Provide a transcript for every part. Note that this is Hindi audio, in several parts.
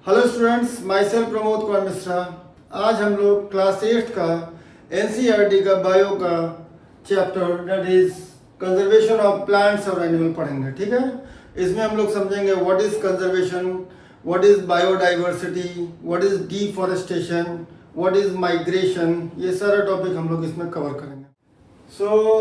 Hello students, my self Pramod Kumar Mishra. आज हम लोग क्लास 8 का एनसीईआरटी का बायो का chapter that is conservation of plants और एनिमल पढ़ेंगे। ठीक है, इसमें हम लोग समझेंगे what is conservation, what is biodiversity, what is deforestation, what is migration. ये सारा टॉपिक हम लोग इसमें कवर करेंगे।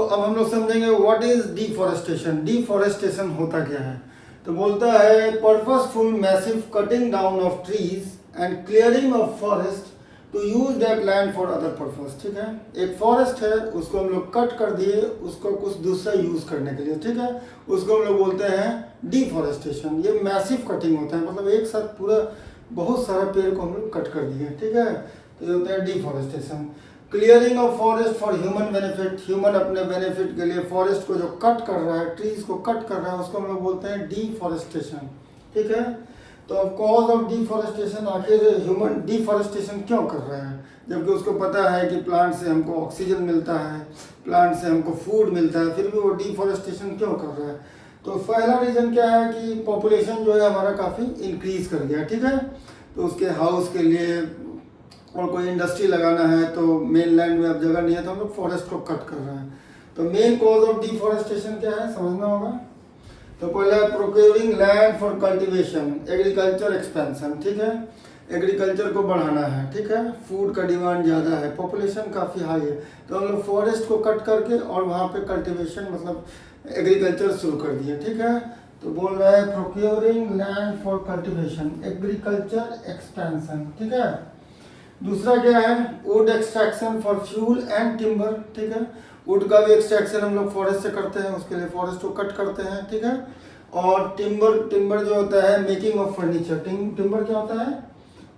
अब हम लोग समझेंगे व्हाट इज डिफॉरेस्टेशन। डिफॉरेस्टेशन होता क्या है? तो बोलता है purposeful massive cutting down of trees and clearing of forest to use that land for other purpose. ठीक है, एक फॉरेस्ट है, उसको हम लोग कट कर दिए उसको कुछ दूसरा यूज करने के लिए। ठीक है, उसको हम लोग बोलते हैं डिफॉरेस्टेशन। ये मैसिव कटिंग होता है, मतलब एक साथ पूरा बहुत सारा पेड़ को हम लोग कट कर दिए। ठीक है, तो ये होता है deforestation. Clearing of forest for human benefit, human अपने बेनिफिट के लिए फॉरेस्ट को जो कट कर रहा है, ट्रीज को कट कर रहा है, उसको हम लोग बोलते हैं डिफॉरेस्टेशन। ठीक है, तो अब कॉज ऑफ डिफॉरेस्टेशन, आखिर ह्यूमन डिफॉरेस्टेशन क्यों कर रहा है, जबकि उसको पता है कि प्लांट से हमको ऑक्सीजन मिलता है, प्लांट से हमको फूड मिलता है, फिर भी वो डिफॉरेस्टेशन क्यों कर रहा है? तो पहला रीज़न क्या है कि पॉपुलेशन जो है हमारा काफ़ी इंक्रीज कर गया। ठीक है, तो उसके हाउस के लिए और कोई इंडस्ट्री लगाना है तो मेन लैंड में अब जगह नहीं है, तो हम लोग फॉरेस्ट को कट कर रहे हैं। तो मेन कॉज ऑफ डिफॉरेस्टेशन क्या है, समझना होगा। तो पहला है procuring land for cultivation, agriculture expansion. ठीक है, एग्रीकल्चर को बढ़ाना है। ठीक है, फूड का डिमांड ज़्यादा है, पॉपुलेशन काफ़ी हाई है, तो हम लोग फॉरेस्ट को कट करके और वहाँ पे कल्टीवेशन मतलब एग्रीकल्चर शुरू कर दिए। ठीक है, तो बोल रहा है procuring land for cultivation, agriculture expansion. ठीक है, दूसरा क्या है would extraction for fuel and timber. ठीक है, वुड का भी एक्सट्रैक्शन हम लोग फॉरेस्ट से करते हैं, उसके लिए फॉरेस्ट को कट करते हैं। ठीक है, और टिम्बर जो होता है मेकिंग ऑफ फर्नीचर। टिम्बर क्या होता है?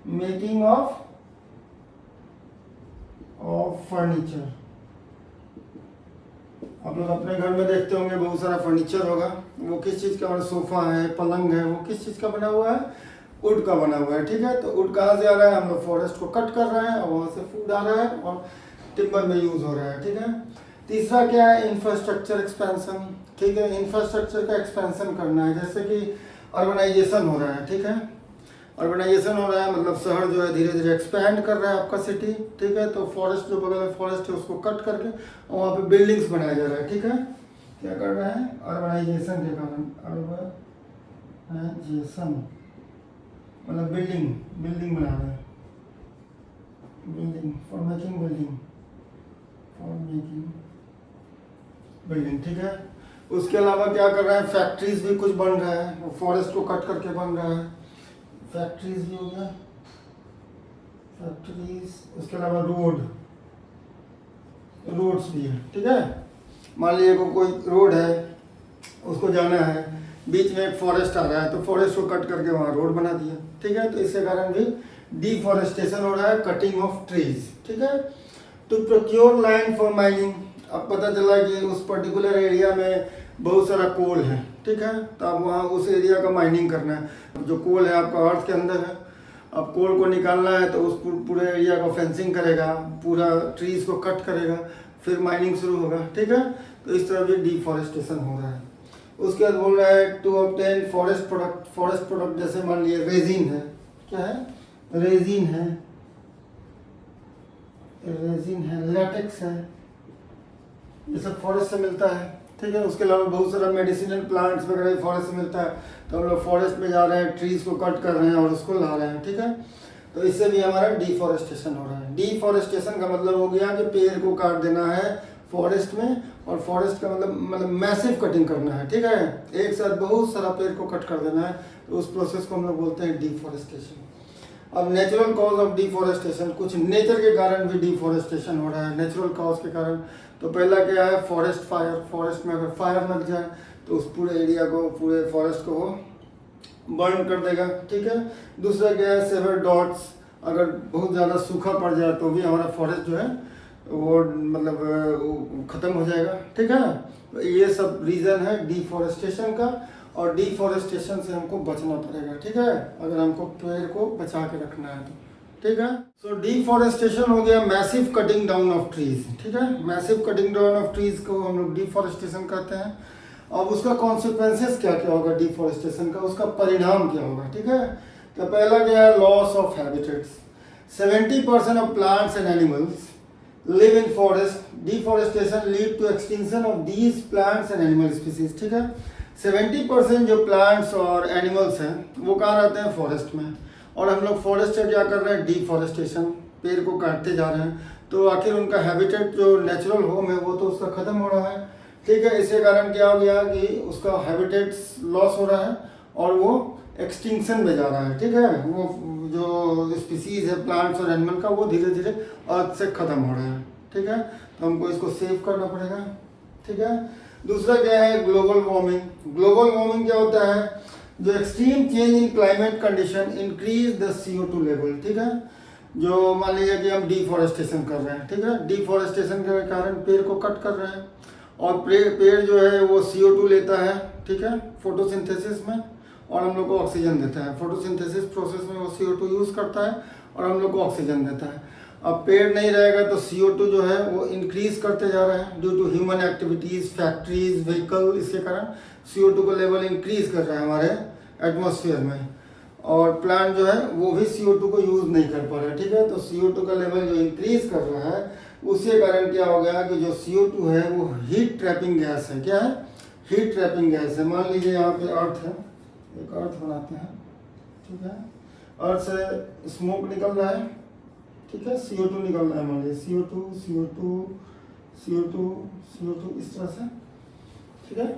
Making of furniture. आप लोग अपने घर में देखते होंगे बहुत सारा फर्नीचर होगा, वो किस चीज़ का? सोफा है, पलंग है, वो किस चीज़ का बना हुआ है? वुड का बना हुआ है। ठीक है, तो वुड कहाँ से आ रहा है? हम लोग फॉरेस्ट को कट कर रहे हैं और वहाँ से फूड आ रहा है और टिम्बर में यूज हो रहा है। ठीक है, तीसरा क्या है? Infrastructure expansion. ठीक है, इंफ्रास्ट्रक्चर का एक्सपेंशन करना है, जैसे कि अर्बनाइजेशन हो रहा है। ठीक है, अर्बनाइजेशन हो रहा है मतलब शहर जो है धीरे धीरे एक्सपैंड कर रहा है आपका सिटी। ठीक है, तो फॉरेस्ट जो बगल में फॉरेस्ट है उसको कट करके और वहाँ पे बिल्डिंग्स बनाया जा रहा है। ठीक है, क्या कर रहा है? अर्बनाइजेशन के कारण, अर्बनाइजेशन मतलब बिल्डिंग बना रहा है, बिल्डिंग फॉर मेकिंग बिल्डिंग। ठीक है, उसके अलावा क्या कर रहा है? फैक्ट्रीज भी कुछ बन रहा है, वो फॉरेस्ट को कट करके बन रहा है, फैक्ट्रीज भी हो गया, फैक्ट्रीज। उसके अलावा रोड्स भी है। ठीक है, मान लीजिए कोई रोड है, उसको जाना है, बीच में एक फॉरेस्ट आ रहा है, तो फॉरेस्ट को कट करके वहाँ रोड बना दिया। ठीक है, तो इसके कारण भी डिफॉरेस्टेशन हो रहा है, कटिंग ऑफ ट्रीज। ठीक है, to procure land for mining. अब पता चला कि उस पर्टिकुलर एरिया में बहुत सारा कोल है। ठीक है, तो अब वहाँ उस एरिया का माइनिंग करना है। जो कोल है आपका अर्थ के अंदर है, अब कोल को निकालना है तो उस पूरे एरिया को फेंसिंग करेगा, पूरा ट्रीज को कट करेगा, फिर माइनिंग शुरू होगा। ठीक है, तो इस तरह भी डिफॉरेस्टेशन हो रहा है। उसके बाद बोल रहा है टू ऑब्टेन फॉरेस्ट प्रोडक्ट जैसे मान लिए रेजिन है। क्या है? रेजिन है, लैटेक्स है, ये सब फॉरेस्ट से मिलता है। ठीक है, उसके अलावा बहुत सारा मेडिसिनल प्लांट्स वगैरह फॉरेस्ट से मिलता है, तो हम लोग फॉरेस्ट में जा रहे हैं, ट्रीज को कट कर रहे हैं और उसको ला रहे हैं। ठीक है, तो इससे भी हमारा डिफॉरेस्टेशन हो रहा है। डिफॉरेस्टेशन का मतलब हो गया कि पेड़ को काट देना है फॉरेस्ट में, और फॉरेस्ट का मतलब मैसिव कटिंग करना है। ठीक है, एक साथ बहुत सारा पेड़ को कट कर देना है, तो उस प्रोसेस को हम लोग बोलते हैं डिफॉरेस्टेशन। अब नेचुरल कॉज ऑफ डिफॉरेस्टेशन, कुछ नेचर के कारण भी डिफॉरेस्टेशन हो रहा है, नेचुरल कॉज के कारण। तो पहला क्या है? Forest fire. फॉरेस्ट में अगर फायर लग जाए तो उस पूरे एरिया को, पूरे फॉरेस्ट को वो बर्न कर देगा। ठीक है, दूसरा क्या है? सेवर डॉट्स, अगर बहुत ज़्यादा सूखा पड़ जाए तो भी हमारा फॉरेस्ट जो है वो मतलब ख़त्म हो जाएगा। ठीक है, तो ये सब रीज़न है डिफॉरेस्टेशन का, और डिफॉरेस्टेशन से हमको बचना पड़ेगा। ठीक है, अगर हमको पेड़ को बचा के रखना है तो। ठीक है, सो डिफॉरेस्टेशन हो गया massive cutting down of trees. ठीक है, massive cutting down of trees को हम लोग डिफॉरेस्टेशन कहते हैं। अब उसका कॉन्सिक्वेंसेस क्या क्या होगा डिफॉरेस्टेशन का, उसका परिणाम क्या होगा? ठीक है, तो पहला क्या है, loss of habitats. 70% of plants and animals live in forest, deforestation lead to extinction of these plants and animal species. ठीक है, 70% जो प्लांट्स और एनिमल्स हैं वो कहाँ रहते हैं, फॉरेस्ट में। और हम लोग फॉरेस्ट से क्या कर रहे हैं, डिफॉरेस्टेशन, पेड़ को काटते जा रहे हैं, तो आखिर उनका हैबिटेट जो नेचुरल होम है वो तो उसका ख़त्म हो रहा है। ठीक है, इसके कारण क्या हो गया कि उसका हैबिटेट्स लॉस हो रहा है और वो एक्सटिंक्शन में जा रहा है। ठीक है, वो जो स्पीसीज है प्लांट्स और एनिमल का वो धीरे धीरे अर्थ से ख़त्म हो रहा है। ठीक है, तो हमको इसको सेव करना पड़ेगा। ठीक है, दूसरा क्या है, ग्लोबल वार्मिंग। ग्लोबल वार्मिंग क्या होता है, जो extreme change in climate condition increase the CO2 level. ठीक है, जो मान लीजिए कि हम डिफॉरेस्टेशन कर रहे हैं। ठीक है, डिफॉरेस्टेशन के कारण पेड़ को कट कर रहे हैं और पेड़ जो है वो CO2 लेता है। ठीक है, फोटोसिंथेसिस में, और हम लोग को ऑक्सीजन देता है। फोटोसिंथेसिस प्रोसेस में वो CO2 यूज़ करता है और हम लोग को ऑक्सीजन देता है। अब पेड़ नहीं रहेगा तो CO2 जो है वो इंक्रीज करते जा रहा है due to human activities, factories, vehicle, इसके कारण CO2 का लेवल इंक्रीज कर रहा है हमारे एटमॉस्फेयर में, और प्लांट जो है वो भी CO2 को यूज़ नहीं कर पा रहा है। ठीक है, तो CO2 का लेवल जो इंक्रीज कर रहा है उसके कारण क्या हो गया कि जो CO2 है वो हीट ट्रैपिंग गैस है। क्या है, हीट ट्रैपिंग गैस है। मान लीजिए यहाँ पे अर्थ है, एक अर्थ बनाते हैं। ठीक है, अर्थ से स्मोक निकल रहा है। ठीक है, CO2 निकल रहा है, मान लीजिए CO2 CO2 CO2 CO2 इस तरह से। ठीक है,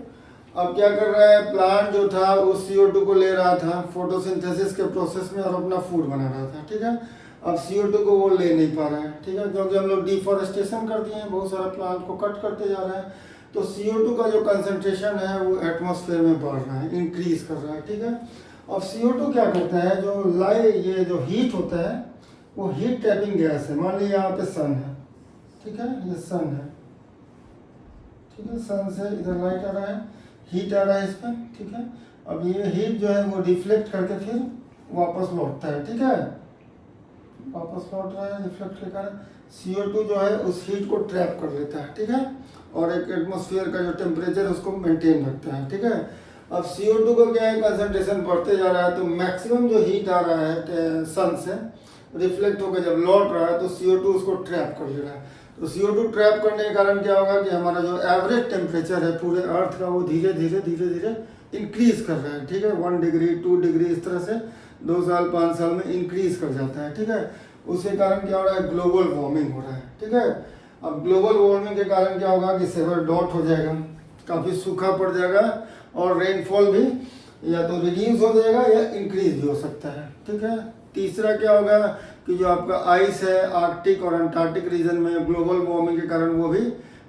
अब क्या कर रहा है, प्लांट जो था उस CO2 को ले रहा था फोटोसिंथेसिस के प्रोसेस में और अपना फूड बना रहा था। ठीक है, अब CO2 को वो ले नहीं पा रहा है। ठीक है, क्योंकि हम लोग डिफॉरेस्टेशन कर दिए हैं, बहुत सारा प्लांट को कट करते जा रहे हैं, तो CO2 का जो कंसंट्रेशन है वो एटमॉस्फेयर में बढ़ रहा है, इंक्रीज कर रहा है। ठीक है, अब CO2 क्या करता है, जो ये जो हीट होता है वो हीट ट्रैपिंग गैस है। मान लीजिए यहाँ पे सन है। ठीक है, ये सन है। ठीक है, सन से इधर लाइट आ रहा है, हीट आ रहा है इस पर। ठीक है, अब ये हीट जो है वो रिफ्लेक्ट करके फिर वापस लौटता है। ठीक है, वापस लौट रहा है रिफ्लेक्ट के कारण, CO2 जो है उस हीट को ट्रैप कर लेता है। ठीक है, और एक एटमॉस्फेयर का जो टेम्परेचर उसको मेंटेन रखता है। ठीक है, अब CO2 का क्या है, कंसंट्रेशन बढ़ते जा रहा है, तो मैक्सिमम जो हीट आ रहा है सन से रिफ्लेक्ट होकर जब लौट रहा है तो CO2 उसको ट्रैप कर ले रहा है। तो CO2 ट्रैप करने के कारण क्या होगा कि हमारा जो एवरेज टेम्परेचर है पूरे अर्थ का वो धीरे धीरे इंक्रीज कर रहा है। ठीक है, 1 डिग्री 2 डिग्री इस तरह से 2 साल 5 साल में इंक्रीज कर जाता है। ठीक है, उसके कारण क्या हो रहा है, ग्लोबल वार्मिंग हो रहा है। ठीक है, अब ग्लोबल वार्मिंग के कारण क्या होगा कि सेवर डॉट हो जाएगा, काफ़ी सूखा पड़ जाएगा, और रेनफॉल भी या तो रिड्यूस हो जाएगा या इंक्रीज भी हो सकता है। ठीक है, तीसरा क्या होगा कि जो आपका आइस है आर्कटिक और अंटार्कटिक रीजन में ग्लोबल वार्मिंग के कारण वो भी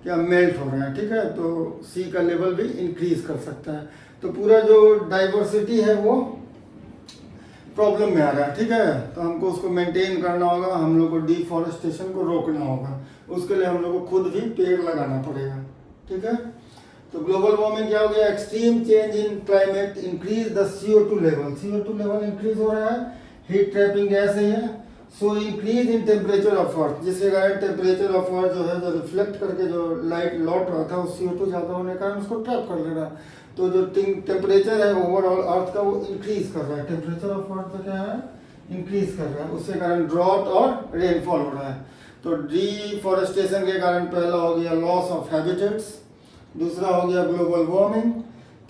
क्या मेल्ट हो रहा है। ठीक है, तो सी का लेवल भी इंक्रीज कर सकता है। तो पूरा जो डाइवर्सिटी है वो प्रॉब्लम में आ रहा है। ठीक है, तो हमको उसको मेंटेन करना होगा, हम लोग को डिफॉरेस्टेशन को रोकना होगा, उसके लिए हम लोग को खुद भी पेड़ लगाना पड़ेगा। ठीक है, तो ग्लोबल वार्मिंग क्या हो गया, extreme change in climate increase the CO2 level. CO2 level increase हो रहा है, हीट ट्रैपिंग गैस है ये, so increase in temperature of earth, जिसके कारण टेम्परेचर ऑफ अर्थ जो है जो रिफ्लेक्ट करके जो लाइट लौट रहा था उस CO2 ज़्यादा होने के कारण उसको ट्रैप कर ले रहा है। तो जो टेम्परेचर है ओवरऑल अर्थ का वो इंक्रीज कर रहा है, टेम्परेचर ऑफ अर्थ क्या है, इंक्रीज कर रहा है, उसके कारण ड्रॉट और रेनफॉल हो रहा है। तो डिफॉरेस्टेशन के कारण पहला हो गया लॉस ऑफ हैबिटेट्स, दूसरा हो गया ग्लोबल वार्मिंग,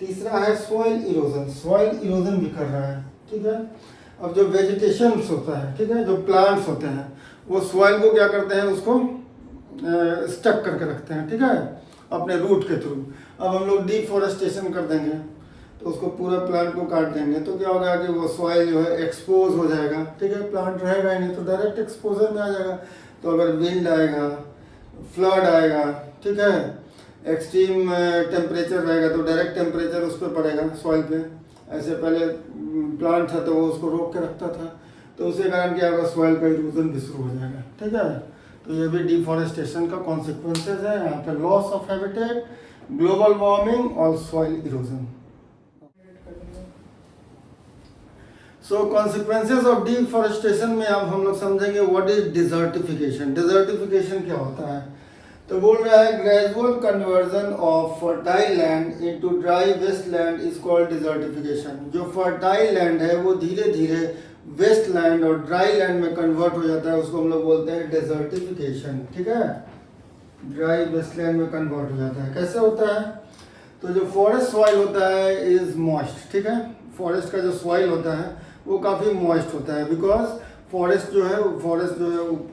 तीसरा है सॉइल इरोजन, सॉइल इरोजन भी कर रहा है। ठीक है, अब जो वेजिटेशन होता है, ठीक है, जो प्लांट्स होते हैं वो सॉइल को क्या करते हैं, उसको स्टक करके रखते हैं। ठीक है, अपने रूट के थ्रू। अब हम लोग डिफॉरेस्टेशन कर देंगे तो उसको पूरा प्लांट को काट देंगे तो क्या होगा कि वो सॉइल जो है एक्सपोज हो जाएगा। ठीक है, प्लांट रहेगा ही नहीं तो डायरेक्ट एक्सपोजर में आ जाएगा। तो अगर विंड आएगा, फ्लड आएगा, ठीक है, एक्सट्रीम टेम्परेचर रहेगा तो डायरेक्ट टेम्परेचर उस पर पड़ेगा सॉइल पे। ऐसे पहले प्लांट था तो वो उसको रोक के रखता था, तो उसके कारण क्या होगा, सॉइल का इरोजन भी शुरू हो जाएगा। ठीक है, तो ये भी डिफॉरेस्टेशन का कॉन्सिक्वेंसेज है। यहाँ पे loss of habitat, global warming और soil erosion. So consequences of deforestation में अब हम लोग समझेंगे व्हाट इज डिजर्टिफिकेशन। डिजर्टिफिकेशन क्या होता है, तो बोल रहा है gradual conversion of fertile land into dry waste land is called desertification. जो फर्टाइल लैंड है वो धीरे धीरे वेस्ट लैंड और ड्राई लैंड में कन्वर्ट हो जाता है, उसको हम लोग बोलते हैं डेजर्टिफिकेशन। ठीक है, ड्राई वेस्टलैंड में कन्वर्ट हो जाता है। कैसे होता है? तो जो फॉरेस्ट सॉइल होता है इज मॉइस्ट। ठीक है, फॉरेस्ट का जो सॉइल होता है वो काफ़ी मॉइस्ट होता है, बिकॉज फॉरेस्ट जो है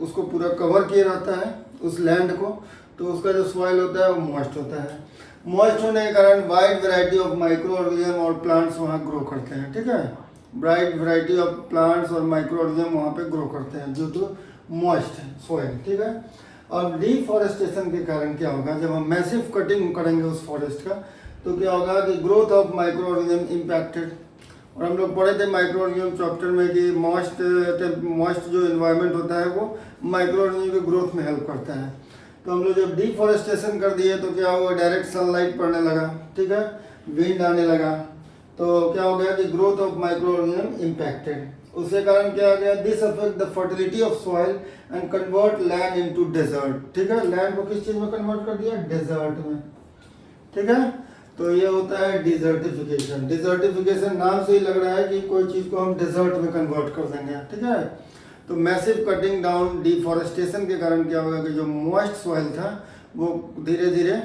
उसको पूरा कवर किए रहता है उस लैंड को, तो उसका जो सॉइल होता है वो मॉइस्ट होता है। मॉइस्ट होने के कारण wide variety of micro organism और प्लांट्स वहाँ ग्रो करते हैं। ठीक है, वाइड वैरायटी ऑफ प्लांट्स और माइक्रो ऑर्गेनिज्म वहाँ पे ग्रो करते हैं ड्यू टू मॉइस्ट सॉइल। ठीक है, और डिफॉरेस्टेशन के कारण क्या होगा, जब हम मैसिव कटिंग करेंगे उस फॉरेस्ट का तो क्या होगा कि growth of micro organism impacted. और हम लोग पढ़े थे माइक्रो ऑर्गेनिज्म चैप्टर में कि मॉइस्ट जो इन्वायरमेंट होता है वो माइक्रो ऑर्गेनिज्म के ग्रोथ में हेल्प करता है। तो हम लोग जब डिफॉरेस्टेशन कर दिए तो क्या हुआ, डायरेक्ट सनलाइट पड़ने लगा। ठीक है, विंड आने लगा, तो क्या हो गया कि growth of micro organism impacted. उसके कारण क्या हो गया, this affect the fertility of soil and convert land into desert. ठीक है, लैंड को किस चीज में कन्वर्ट कर दिया, डेजर्ट में। ठीक है, तो ये होता है डिजर्टिफिकेशन। डिजर्टिफिकेशन नाम से ही लग रहा है कि कोई चीज को हम डेजर्ट में कन्वर्ट कर देंगे। ठीक है, तो मैसिव कटिंग डाउन डिफॉरेस्टेशन के कारण क्या होगा कि जो मॉइस्ट सॉइल था वो धीरे धीरे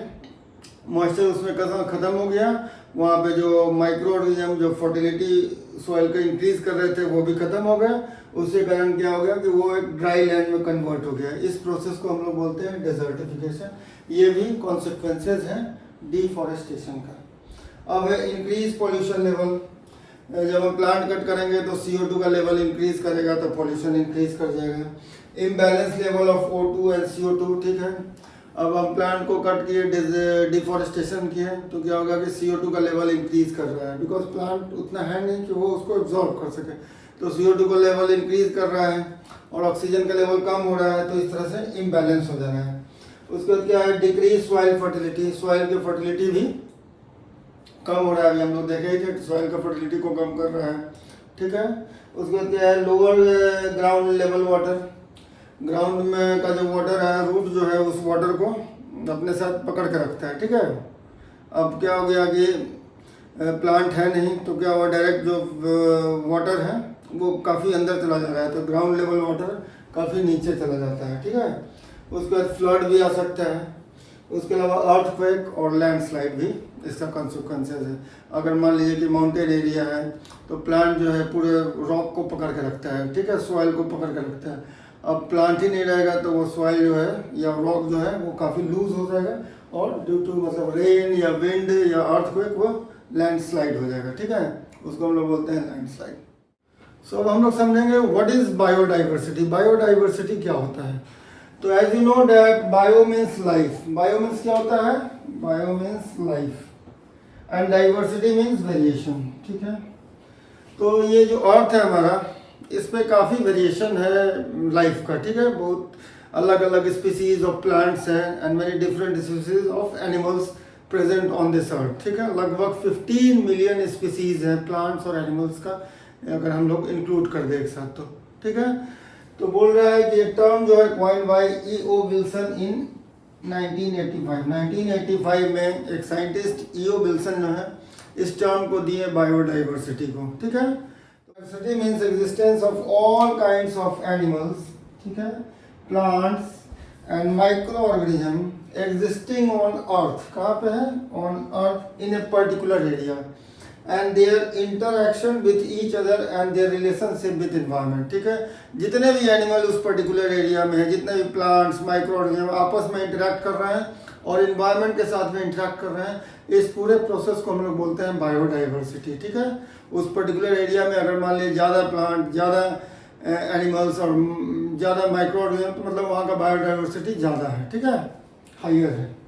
मॉइस्चर उसमें खत्म हो गया, वहाँ पे जो माइक्रो ऑर्गेनिज्म जो फर्टिलिटी सॉइल का इंक्रीज कर रहे थे वो भी खत्म हो गया। उसके कारण क्या हो गया कि वो एक ड्राई लैंड में कन्वर्ट हो गया। इस प्रोसेस को हम लोग बोलते हैं डेजर्टिफिकेशन। ये भी कॉन्सिक्वेंसेज हैं डिफॉरेस्टेशन का। अब है इंक्रीज पॉल्यूशन लेवल। जब हम प्लांट कट करेंगे तो CO2 का लेवल इंक्रीज करेगा तो पॉल्यूशन इंक्रीज कर जाएगा। Imbalance level of O2 and CO2। ठीक है, अब हम प्लांट को कट किए, डिफॉरेस्टेशन किए, तो क्या होगा कि CO2 का लेवल इंक्रीज कर रहा है, बिकॉज प्लांट उतना है नहीं कि वो उसको एब्जॉर्ब कर सके, तो CO2 का लेवल इंक्रीज कर रहा है और ऑक्सीजन का लेवल कम हो रहा है, तो इस तरह से इम्बैलेंस हो जा रहा है। उसके बाद क्या है, डिक्रीज सॉइल फर्टिलिटी। सॉइल की फर्टिलिटी भी कम हो रहा है, अभी हम लोग देखे ही थे, सॉइल का फर्टिलिटी को कम कर रहा है। ठीक है, उसके बाद क्या है, lower ground level water. Ground में का जो वाटर है, रूट जो है उस वाटर को अपने साथ पकड़ के रखता है। ठीक है, अब क्या हो गया कि प्लांट है नहीं, तो क्या हुआ, डायरेक्ट जो वाटर है वो काफ़ी अंदर चला जा रहा है, तो ग्राउंड लेवल वाटर काफ़ी नीचे चला जाता है। ठीक है, उसके बाद फ्लड भी आ सकता है। उसके अलावा अर्थक्वेक और लैंडस्लाइड भी इसका कॉन्सिक्वेंसेस है। अगर मान लीजिए कि माउंटेन एरिया है तो प्लांट जो है पूरे रॉक को पकड़ के रखता है। ठीक है, सॉइल को पकड़ के रखता है। अब प्लांट ही नहीं रहेगा तो वो सॉइल जो है या रॉक जो है वो काफ़ी लूज हो जाएगा और ड्यू टू मतलब रेन या विंड या अर्थक्वेक वो लैंडस्लाइड हो जाएगा। ठीक है, उसको हम लोग बोलते हैं लैंडस्लाइड। सो अब हम लोग समझेंगे व्हाट इज बायोडाइवर्सिटी। बायोडाइवर्सिटी क्या होता है? तो as you know that bio means life. Bio means क्या होता है? Bio means life and diversity means variation. ठीक है, तो ये जो अर्थ है हमारा, इस पे काफ़ी वेरिएशन है लाइफ का। ठीक है, बहुत अलग अलग स्पीसीज ऑफ प्लांट्स हैं and very different species of animals present on this earth. ठीक है, लगभग 15 मिलियन स्पीसीज हैं प्लांट्स और एनिमल्स का, अगर हम लोग इंक्लूड कर दें एक साथ तो। ठीक है, तो बोल रहा है कि एक टर्म जो है कॉइन्ड बाय E.O. विल्सन इन 1985 में एक साइंटिस्ट E.O. विल्सन जो है इस टर्म को दिए बायोडाइवर्सिटी को। ठीक है, diversity means existence of all kinds of animals, ठीक है, plants and micro organism existing on earth. कहाँ पे है? On earth in a particular area and their interaction with each other and their relationship with environment. ठीक है, जितने भी एनिमल उस पर्टिकुलर एरिया में है, जितने भी प्लांट्स माइक्रो ऑर्गेनिज्म आपस में इंटरेक्ट कर रहे हैं और इन्वायरमेंट के साथ में इंटरेक्ट कर रहे हैं, इस पूरे प्रोसेस को हम लोग बोलते हैं बायोडाइवर्सिटी। ठीक है, उस पर्टिकुलर एरिया में अगर मान लीजिए ज़्यादा प्लांट, ज़्यादा एनिमल्स और ज़्यादा माइक्रो ऑर्गेनिज्म, तो मतलब वहाँ का बायोडाइवर्सिटी ज़्यादा है। ठीक है, हाइयर है।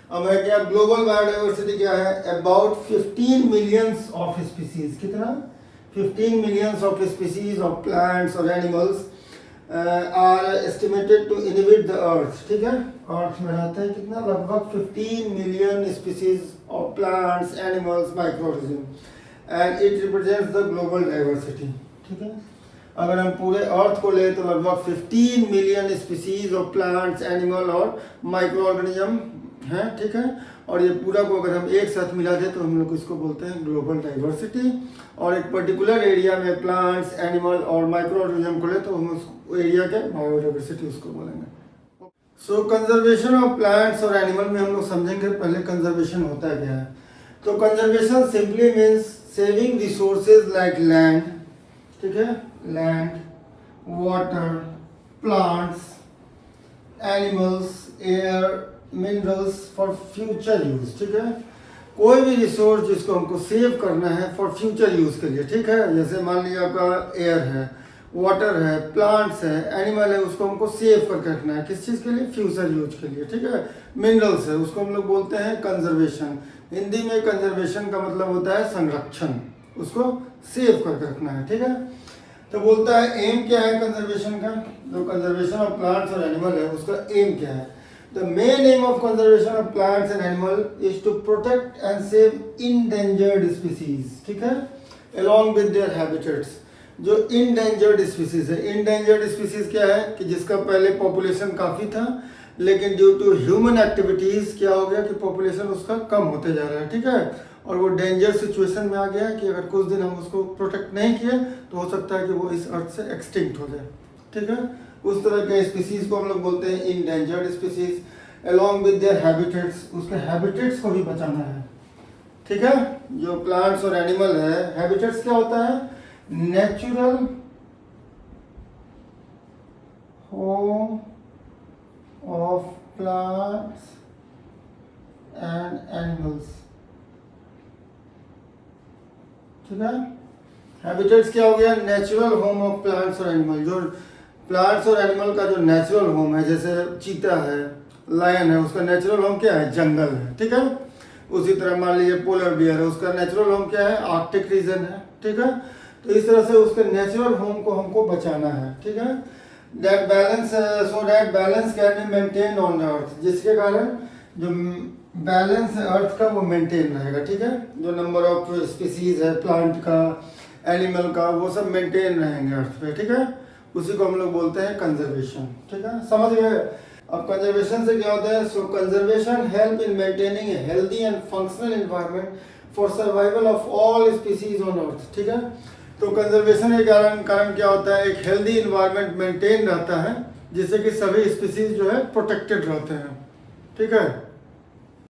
अब है क्या ग्लोबल बायोडाइवर्सिटी क्या है? About 15 millions of species. कितना? 15 millions of species of plants और animals are estimated to inhabit the earth. ठीक है, अर्थ में रहते हैं कितना? लगभग 15 million species of plants, animals, microorganism and it represents the global diversity. ठीक है, अगर हम पूरे अर्थ को ले तो लगभग 15 million species of plants, animal और माइक्रो ऑर्गेनिज्म है, ठीक है। और ये पूरा को अगर हम एक साथ मिला दें तो हम लोग इसको बोलते हैं ग्लोबल डाइवर्सिटी। और एक पर्टिकुलर एरिया में प्लांट्स, एनिमल और माइक्रो ऑर्गेनिज्म को ले तो हम उस एरिया के बायोडाइवर्सिटी उसको बोलेंगे। सो कंजर्वेशन ऑफ प्लांट्स और एनिमल में हम लोग समझेंगे पहले कंजर्वेशन होता क्या है। तो conservation simply means saving resources like land, ठीक है, land, water, plants, animals, air, minerals for future use, ठीक है। कोई भी रिसोर्स जिसको हमको सेव करना है फॉर फ्यूचर यूज के लिए, ठीक है। जैसे मान लीजिए आपका एयर है, वाटर है, प्लांट्स है, एनिमल है, उसको हमको सेव करके रखना है किस चीज़ के लिए, फ्यूचर यूज के लिए, ठीक है। मिनरल्स है, उसको हम लोग बोलते हैं कंजर्वेशन। हिंदी में कंजर्वेशन का मतलब होता है संरक्षण, उसको सेव करके रखना है, ठीक है। तो बोलता है एम क्या है कंजर्वेशन का, जो कंजर्वेशन ऑफ प्लांट्स और एनिमल है उसका एम क्या है। The main aim of conservation of plants and animal is to protect and save endangered species, ठीक है, अलॉन्ग विद देयर हैबिटेट्स। जो इंडेंजर्ड स्पीसीज है, इंडेंजर्ड स्पीसीज क्या है कि जिसका पहले पॉपुलेशन काफ़ी था लेकिन ड्यू टू ह्यूमन एक्टिविटीज़ क्या हो गया कि पॉपुलेशन उसका कम होते जा रहा है, ठीक है। और वो डेंजर सिचुएशन में आ गया कि अगर कुछ दिन हम उसको प्रोटेक्ट नहीं किए तो हो सकता है कि वो इस अर्थ से एक्सटिंक्ट हो जाए, ठीक है। उस तरह के स्पीसीज को हम लोग बोलते हैं endangered species along with their habitats, उसके हैबिटेट्स को भी बचाना है, ठीक है। जो प्लांट्स और एनिमल है, हैबिटेट्स क्या होता है, natural home of plants and animals, ठीक है। हैबिटेट्स क्या हो गया, नेचुरल होम ऑफ प्लांट्स और एनिमल। जो प्लांट्स और एनिमल का जो नेचुरल होम है, जैसे चीता है, लायन है, उसका नेचुरल होम क्या है, जंगल है, ठीक है। उसी तरह मान लीजिए पोलर बियर है, उसका नेचुरल होम क्या है, आर्कटिक रीजन है, ठीक है। तो इस तरह से उसके नेचुरल होम को हमको बचाना है, ठीक है। That balance, so that balance can be maintain on earth, जिसके कारण जो बैलेंस है अर्थ का वो मेंटेन रहेगा, ठीक है। जो नंबर ऑफ स्पीसीज है प्लांट का, एनिमल का, वो सब मेंटेन रहेंगे अर्थ पे, ठीक है। उसी को हम लोग बोलते हैं कंजर्वेशन, ठीक है, समझ गए। अब कंजर्वेशन से क्या होता है, so conservation help in maintaining a healthy and functional environment for survival of all species on earth, ठीक है। तो कंजर्वेशन के कारण क्या होता है, एक हेल्दी इन्वायरमेंट मेंटेन रहता है जिससे कि सभी स्पीसीज जो है प्रोटेक्टेड रहते हैं, ठीक है।